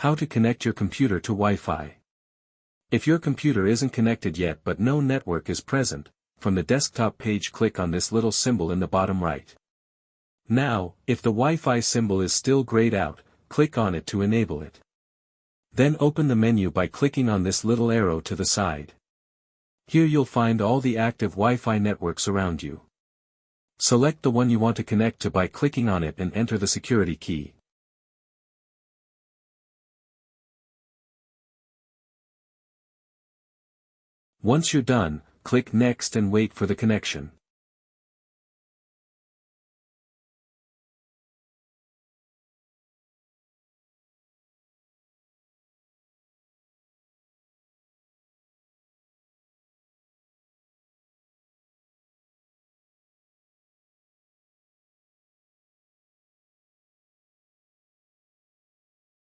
How to connect your computer to Wi-Fi. If your computer isn't connected yet but no network is present, from the desktop page click on this little symbol in the bottom right. Now, if the Wi-Fi symbol is still grayed out, click on it to enable it. Then open the menu by clicking on this little arrow to the side. Here you'll find all the active Wi-Fi networks around you. Select the one you want to connect to by clicking on it and enter the security key. Once you're done, click Next and wait for the connection.